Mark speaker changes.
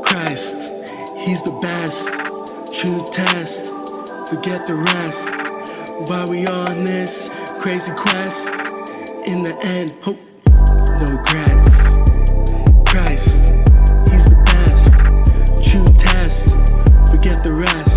Speaker 1: Christ, he's the best. True test, forget the rest. While we on this crazy quest, in the end, hope, no regrets. Christ, he's the best. True test, forget the rest.